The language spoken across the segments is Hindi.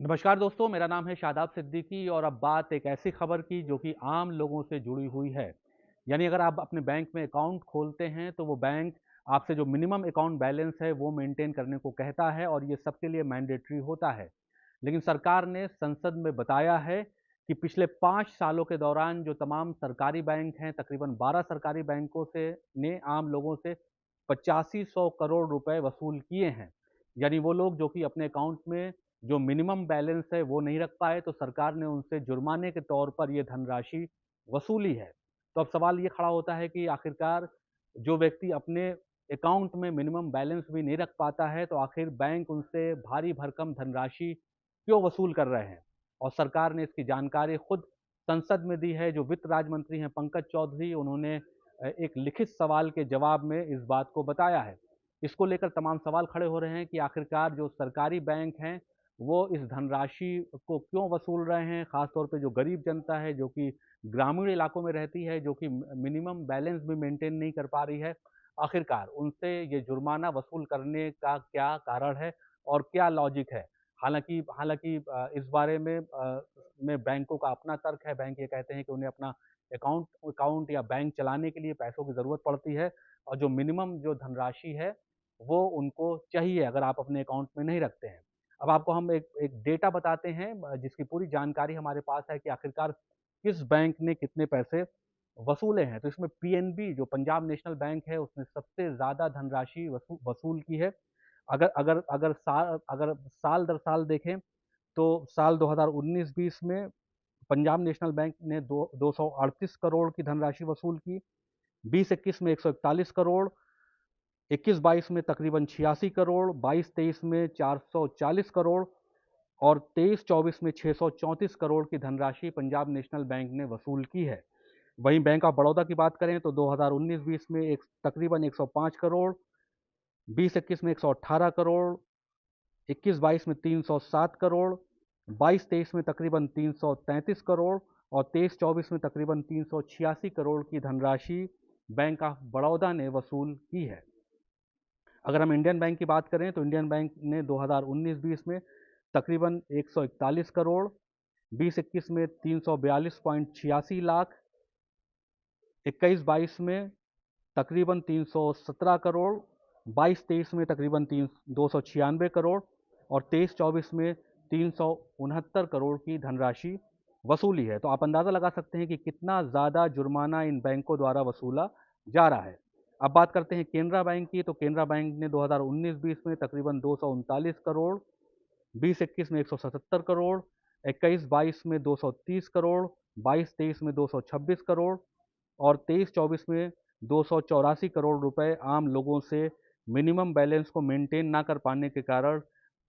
नमस्कार दोस्तों, मेरा नाम है शादाब सिद्दीकी और अब बात एक ऐसी खबर की जो कि आम लोगों से जुड़ी हुई है। यानी अगर आप अपने बैंक में अकाउंट खोलते हैं तो वो बैंक आपसे जो मिनिमम अकाउंट बैलेंस है वो मेंटेन करने को कहता है और ये सबके लिए मैंडेटरी होता है। लेकिन सरकार ने संसद में बताया है कि पिछले 5 सालों के दौरान जो तमाम सरकारी बैंक हैं, तकरीबन 12 सरकारी बैंकों से ने आम लोगों से 8500 करोड़ रुपए वसूल किए हैं। यानी वो लोग जो कि अपने अकाउंट में जो मिनिमम बैलेंस है वो नहीं रख पाए, तो सरकार ने उनसे जुर्माने के तौर पर ये धनराशि वसूली है। तो अब सवाल ये खड़ा होता है कि आखिरकार जो व्यक्ति अपने अकाउंट में मिनिमम बैलेंस भी नहीं रख पाता है, तो आखिर बैंक उनसे भारी भरकम धनराशि क्यों वसूल कर रहे हैं? और सरकार ने इसकी जानकारी खुद संसद में दी है। जो वित्त राज्य मंत्री हैं पंकज चौधरी, उन्होंने एक लिखित सवाल के जवाब में इस बात को बताया है। इसको लेकर तमाम सवाल खड़े हो रहे हैं कि आखिरकार जो सरकारी बैंक हैं वो इस धनराशि को क्यों वसूल रहे हैं, खासतौर पे जो गरीब जनता है, जो कि ग्रामीण इलाकों में रहती है, जो कि मिनिमम बैलेंस भी मेंटेन नहीं कर पा रही है। आखिरकार उनसे ये जुर्माना वसूल करने का क्या कारण है और क्या लॉजिक है? हालांकि हालांकि इस बारे में बैंकों का अपना तर्क है। बैंक ये कहते हैं कि उन्हें अपना अकाउंट अकाउंट या बैंक चलाने के लिए पैसों की ज़रूरत पड़ती है और जो मिनिमम जो धनराशि है वो उनको चाहिए अगर आप अपने अकाउंट में नहीं रखते हैं। अब आपको हम एक एक डेटा बताते हैं जिसकी पूरी जानकारी हमारे पास है कि आखिरकार किस बैंक ने कितने पैसे वसूले हैं। तो इसमें पीएनबी जो पंजाब नेशनल बैंक है उसने सबसे ज़्यादा धनराशि वसूल की है। अगर साल दर साल देखें तो साल 2019-20 में पंजाब नेशनल बैंक ने 238 करोड़ की धनराशि वसूल की, 20-21 में 141 करोड़, 21-22 में तकरीबन 86 करोड़, 22-23 में 440 करोड़ और 23-24 में 634 करोड़ की धनराशि पंजाब नेशनल बैंक ने वसूल की है। वहीं बैंक ऑफ बड़ौदा की बात करें तो 2019-20 में तकरीबन 105 करोड़, 20-21 में 118 करोड़, 21-22 में 307 करोड़, 22-23 में तकरीबन 333 करोड़ और 23-24 में तकरीबन 386 करोड़ की धनराशि बैंक ऑफ बड़ौदा ने वसूल की है। अगर हम इंडियन बैंक की बात करें तो इंडियन बैंक ने 2019-20 में तकरीबन 141 करोड़, 20-21 में 342.86 लाख, 21-22 में तकरीबन 317 करोड़, 22-23 में तकरीबन 296 करोड़ और 23-24 में 369 करोड़ की धनराशि वसूली है। तो आप अंदाज़ा लगा सकते हैं कि कितना ज़्यादा जुर्माना इन बैंकों द्वारा वसूला जा रहा है। अब बात करते हैं केनरा बैंक की। तो केनरा बैंक ने 2019-20 में तकरीबन 239 करोड़, 20-21 में 177 करोड़, 21-22 में 230 करोड़, 22-23 में 226 करोड़ और 23-24 में 284 करोड़ रुपए आम लोगों से मिनिमम बैलेंस को मेंटेन ना कर पाने के कारण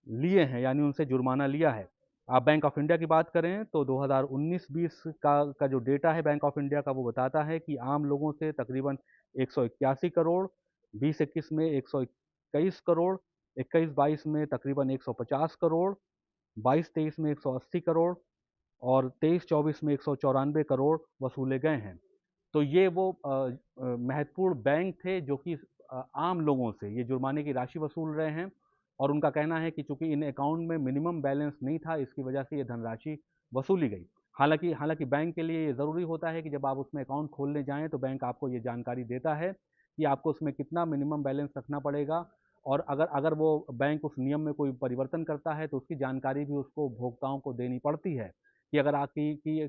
लिए हैं, यानी उनसे जुर्माना लिया है। आप बैंक ऑफ इंडिया की बात करें तो 2019-20 का जो डेटा है बैंक ऑफ इंडिया का, वो बताता है कि आम लोगों से तकरीबन 181 करोड़, 20-21 में 121 करोड़, 21-22 में तकरीबन 150 करोड़, 22-23 में 180 करोड़ और 23-24 में 194 करोड़ वसूले गए हैं। तो ये वो महत्वपूर्ण बैंक थे जो कि आम लोगों से ये जुर्माने की राशि वसूल रहे हैं और उनका कहना है कि चूंकि इन अकाउंट में मिनिमम बैलेंस नहीं था, इसकी वजह से ये धनराशि वसूली गई। हालांकि हालांकि बैंक के लिए ये ज़रूरी होता है कि जब आप उसमें अकाउंट खोलने जाएं तो बैंक आपको ये जानकारी देता है कि आपको उसमें कितना मिनिमम बैलेंस रखना पड़ेगा और अगर अगर वो बैंक उस नियम में कोई परिवर्तन करता है तो उसकी जानकारी भी उसको उपभोक्ताओं को देनी पड़ती है कि अगर आपकी कि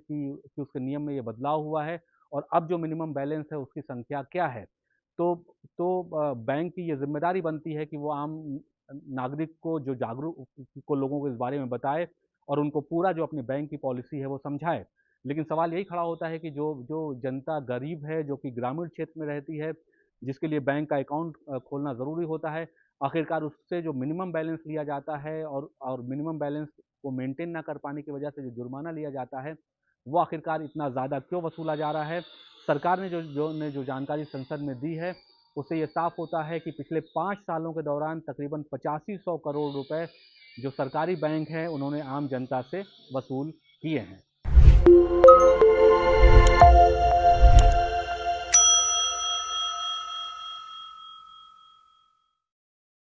उसके नियम में ये बदलाव हुआ है और अब जो मिनिमम बैलेंस है उसकी संख्या क्या है। तो बैंक की ये जिम्मेदारी बनती है कि वो आम नागरिक को जो जागरूक को लोगों को इस बारे में बताए और उनको पूरा जो अपनी बैंक की पॉलिसी है वो समझाए। लेकिन सवाल यही खड़ा होता है कि जो जो जनता गरीब है, जो कि ग्रामीण क्षेत्र में रहती है, जिसके लिए बैंक का अकाउंट खोलना ज़रूरी होता है, आखिरकार उससे जो मिनिमम बैलेंस लिया जाता है और मिनिमम बैलेंस को मेंटेन ना कर पाने की वजह से जो जुर्माना लिया जाता है वो आखिरकार इतना ज़्यादा क्यों वसूला जा रहा है। सरकार ने जो जानकारी संसद में दी है उससे ये साफ होता है कि पिछले 5 सालों के दौरान तकरीबन 8500 करोड़ रुपए जो सरकारी बैंक हैं उन्होंने आम जनता से वसूल किए हैं।